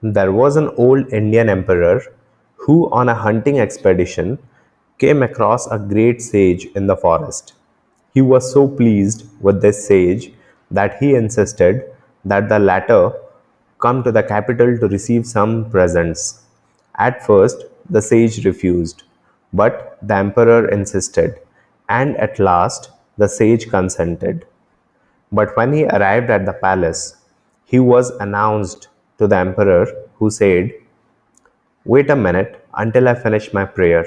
There was an old Indian emperor who, on a hunting expedition, came across a great sage in the forest. He was so pleased with this sage that he insisted that the latter come to the capital to receive some presents. At first, the sage refused, but the emperor insisted, and at last the sage consented. But when he arrived at the palace, he was announced to the emperor, who said, "Wait a minute until I finish my prayer."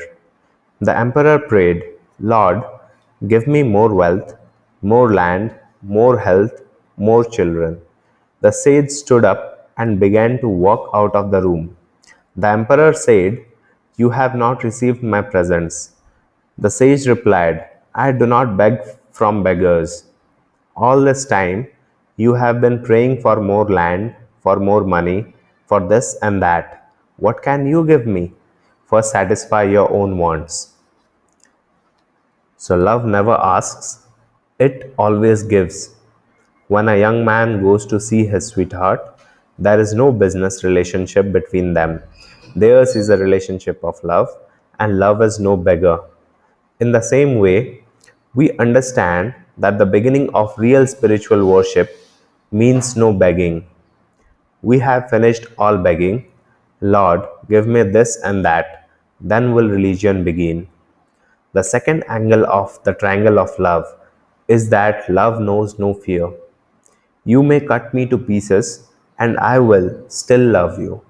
The emperor prayed, "Lord, give me more wealth, more land, more health, more children." The sage stood up and began to walk out of the room. The emperor said, "You have not received my presents." The sage replied, "I do not beg from beggars. All this time, you have been praying for more land, for more money, for this and that. What can you give me? First, satisfy your own wants." So, love never asks, it always gives. When a young man goes to see his sweetheart, there is no business relationship between them. Theirs is a relationship of love, and love is no beggar. In the same way, we understand that the beginning of real spiritual worship means no begging. We have finished all begging. Lord, give me this and that. Then will religion begin. The second angle of the triangle of love is that love knows no fear. You may cut me to pieces, and I will still love you.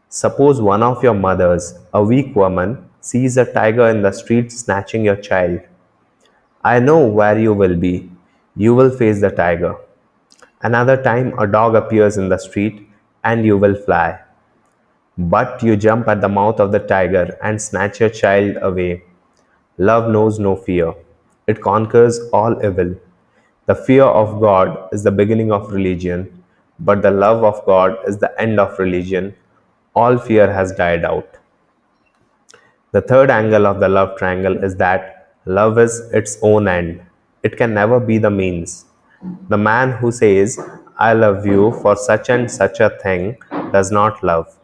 Suppose one of your mothers, a weak woman, sees a tiger in the street snatching your child. I know where you will be. You will face the tiger. Another time, a dog appears in the street, and you will fly. But you jump at the mouth of the tiger and snatch your child away. Love knows no fear. It conquers all evil. The fear of God is the beginning of religion, but the love of God is the end of religion. All fear has died out. The third angle of the love triangle is that love is its own end. It can never be the means. The man who says, "I love you for such and such a thing," does not love.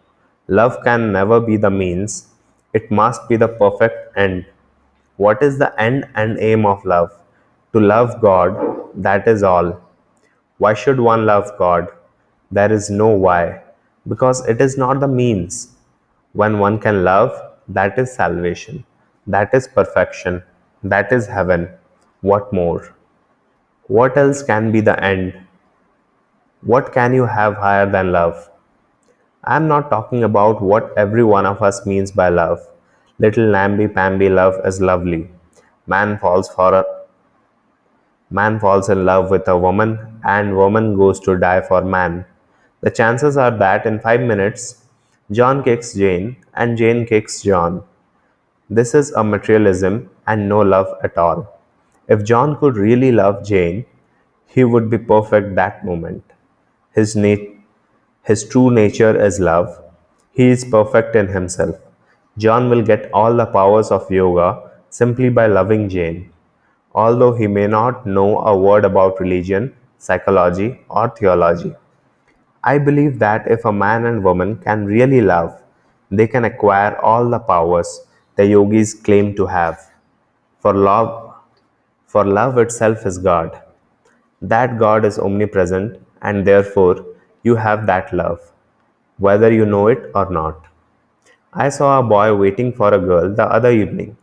Love can never be the means. It must be the perfect end. What is the end and aim of love? To love God, that is all. Why should one love God? There is no why, because it is not the means. When one can love, that is salvation, that is perfection, that is heaven. What more? What else can be the end? What can you have higher than love? I am not talking about what every one of us means by love. Little namby-pamby love is lovely. Man falls for a Man falls in love with a woman, and woman goes to die for man. The chances are that in 5 minutes, John kicks Jane and Jane kicks John. This is a materialism and no love at all. If John could really love Jane, he would be perfect that moment. His, na- his true nature is love. He is perfect in himself. John will get all the powers of yoga simply by loving Jane. Although he may not know a word about religion, psychology, or theology. I believe that if a man and woman can really love, they can acquire all the powers the yogis claim to have. For love, for love itself is God. That God is omnipresent, and therefore you have that love, whether you know it or not. I saw a boy waiting for a girl the other evening.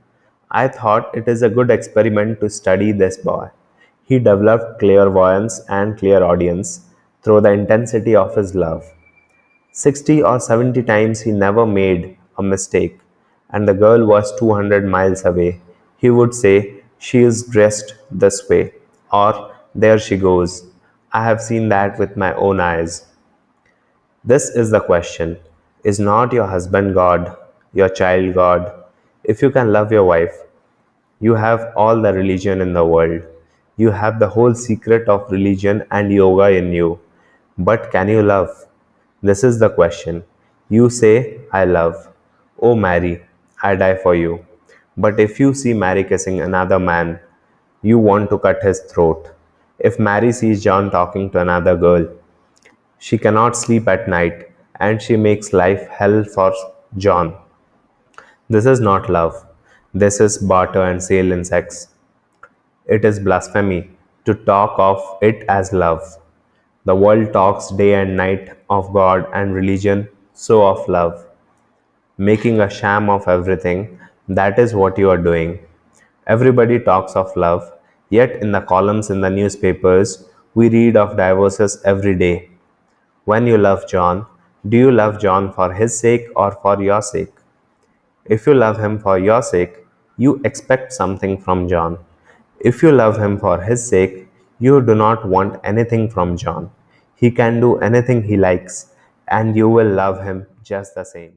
I thought it is a good experiment to study this boy. He developed clairvoyance and clairaudience through the intensity of his love. 60 or 70 times he never made a mistake, and the girl was 200 miles away. He would say, "She is dressed this way," or "There she goes. I have seen that with my own eyes." This is the question. Is not your husband God, your child God? If you can love your wife, you have all the religion in the world. You have the whole secret of religion and yoga in you. But can you love? This is the question. You say, "I love." Oh, Mary, I die for you. But if you see Mary kissing another man, you want to cut his throat. If Mary sees John talking to another girl, she cannot sleep at night and she makes life hell for John. This is not love. This is barter and sale in sex. It is blasphemy to talk of it as love. The world talks day and night of God and religion, so of love. Making a sham of everything, that is what you are doing. Everybody talks of love, yet in the columns in the newspapers, we read of divorces every day. When you love John, do you love John for his sake or for your sake? If you love him for your sake, you expect something from John. If you love him for his sake, you do not want anything from John. He can do anything he likes, and you will love him just the same.